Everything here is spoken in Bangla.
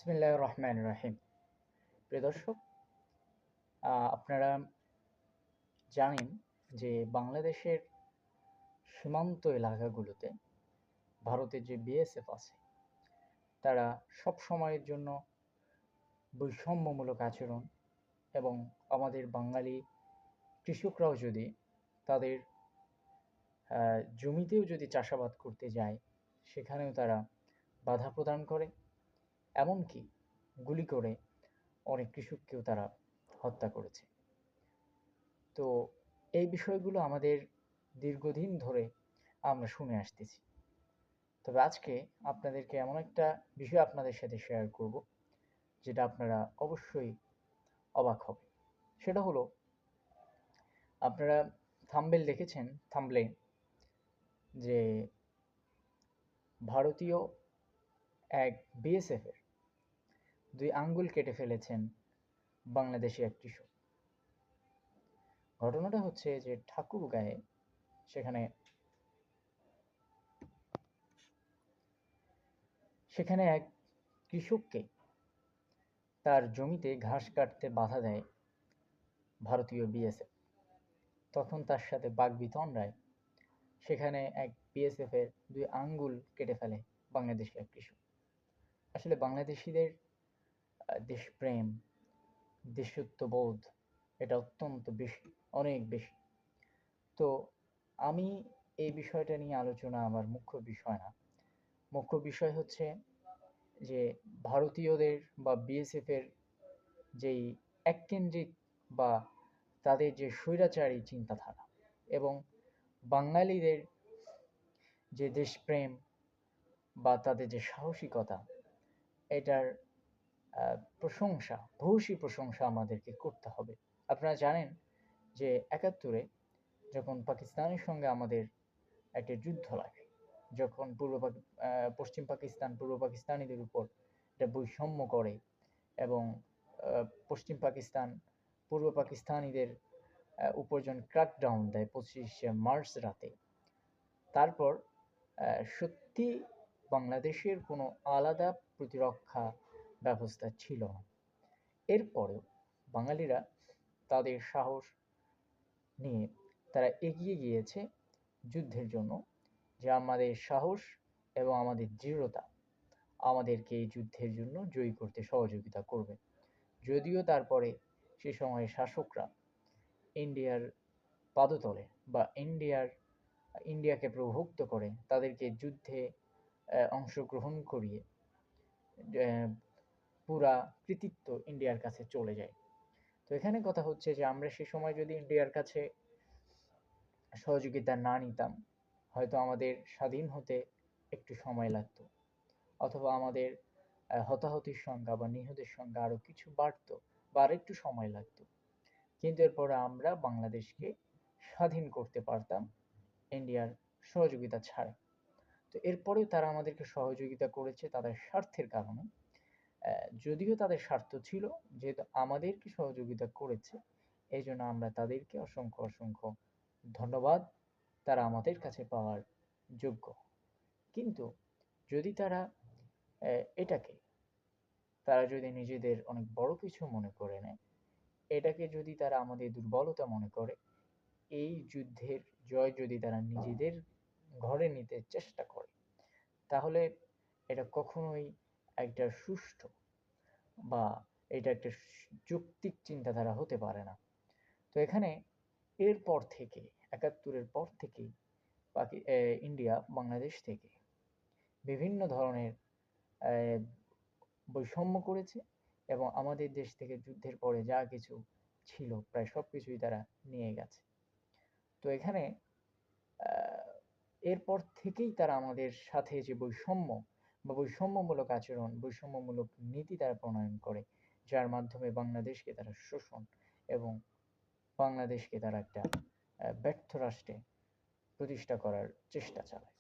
বিসমিল্লাহির রহমানির রহিম। প্রিয় দর্শক, আপনারা জানেন যে বাংলাদেশের সীমান্ত এলাকাগুলোতে ভারতের যে বিএসএফ আছে, তারা সব সময়ের জন্য বৈষম্যমূলক আচরণ এবং আমাদের বাঙালি কৃষকরাও যদি তাদের জমিতেও যদি চাষাবাদ করতে যায়, সেখানেও তারা বাধা প্রদান করে, এমনকি গুলি করে অনেক কৃষককেও তারা হত্যা করেছে। তো এই বিষয়গুলো আমাদের দীর্ঘদিন ধরে আমরা শুনে আসতেছি। তবে আজকে আপনাদেরকে এমন একটা বিষয় আপনাদের সাথে শেয়ার করব, যেটা আপনারা অবশ্যই অবাক হবেন। সেটা হলো, আপনারা থাম্বনেল দেখেছেন, থাম্বনেলে যে ভারতীয় এক বিএসএফের 2 আঙ্গুল কেটে ফেলেছেন বাংলাদেশি এক কৃষক। ঘটনাটা হচ্ছে যে ঠাকুরগাঁয়ে সেখানে এক কৃষককে তার জমিতে ঘাস কাটতে বাধা দেয় ভারতীয় বিএসএফ। তখন তার সাথে বাকবিতণ্ডায় সেখানে এক বিএসএফের 2 আঙ্গুল কেটে ফেলে বাংলাদেশি এক কৃষক। আসলে বাংলাদেশিদের দেশপ্রেম, দেশাত্মবোধ এটা অত্যন্ত বেশি, অনেক বেশি। তো আমি এই বিষয়টা নিয়ে আলোচনা আমার মুখ্য বিষয় না। মুখ্য বিষয় হচ্ছে যে ভারতীয়দের বা বিএসএফের যেই এককেন্দ্রিক বা তাদের যে স্বৈরাচারী চিন্তাধারা এবং বাঙালিদের যে দেশপ্রেম বা তাদের যে সাহসিকতা, এটার প্রশংসা, ভূয়সী প্রশংসা আমাদেরকে করতে হবে। আপনারা জানেন যে ৭১-এ যখন পাকিস্তানের সঙ্গে আমাদের একটা যুদ্ধ লাগে, যখন পশ্চিম পাকিস্তান পূর্ব পাকিস্তানিদের উপর একটা বৈষম্য করে এবং পশ্চিম পাকিস্তান পূর্ব পাকিস্তানিদের উপর যখন ক্র্যাকডাউন দেয় ২৫শে মার্চ রাতে, তারপর সত্যি বাংলাদেশের কোনো আলাদা প্রতিরক্ষা ব্যবস্থা ছিল না। এরপরেও বাঙালিরা তাদের সাহস নিয়ে তারা এগিয়ে গিয়েছে যুদ্ধের জন্য, যে আমাদের সাহস এবং আমাদের দৃঢ়তা আমাদেরকে এই যুদ্ধের জন্য জয়ী করতে সহযোগিতা করবে। যদিও তারপরে সে সময়ে শাসকরা ইন্ডিয়ার পাদতলে বা ইন্ডিয়াকে প্রভুক্ত করে তাদেরকে যুদ্ধে অংশগ্রহণ করিয়ে পুরা কৃতিত্ব ইন্ডিয়ার কাছে চলে যায়। তো এখানে কথা হচ্ছে যে আমরা সে সময় যদি ইন্ডিয়ার কাছে সহযোগিতা না নিতাম, হয়তো আমাদের স্বাধীন হতে একটু সময় লাগতো, অথবা আমাদের হতাহতির সংখ্যা বা নিহতের সংখ্যা আরও কিছু বাড়তো বা আরেকটু সময় লাগতো। কিন্তু এরপরে আমরা বাংলাদেশকে স্বাধীন করতে পারতাম ইন্ডিয়ার সহযোগিতা ছাড়া। তো এরপরেও তারা আমাদেরকে সহযোগিতা করেছে তাদের স্বার্থের কারণে। যদিও তাদের স্বার্থ ছিল, যেহেতু আমাদেরকে সহযোগিতা করেছে, এই জন্য আমরা তাদেরকে অসংখ্য অসংখ্য ধন্যবাদ, তারা আমাদের কাছে পাওয়ার যোগ্য। কিন্তু যদি তারা এটাকে তারা যদি নিজেদের অনেক বড় কিছু মনে করে নেয়, এটাকে যদি তারা আমাদের দুর্বলতা মনে করে, এই যুদ্ধের জয় যদি তারা নিজেদের ঘরে নিতে চেষ্টা করে, তাহলে এটা কখনোই একটা সুষ্ঠু বা এটা একটা যৌক্তিক চিন্তাধারা হতে পারে না। তো এখানে এরপর থেকে ৭১-এর পর থেকেই ইন্ডিয়া বাংলাদেশ থেকে বিভিন্ন ধরনের বৈষম্য করেছে এবং আমাদের দেশ থেকে যুদ্ধের পরে যা কিছু ছিল প্রায় সব কিছুই তারা নিয়ে গেছে। তো এখানে এরপর থেকেই তারা আমাদের সাথে যে বৈষম্য বা বৈষম্যমূলক আচরণ, বৈষম্যমূলক নীতি তারা প্রণয়ন করে, যার মাধ্যমে বাংলাদেশকে তারা শোষণ এবং বাংলাদেশকে তারা একটা ব্যর্থ রাষ্ট্রে প্রতিষ্ঠা করার চেষ্টা চালায়।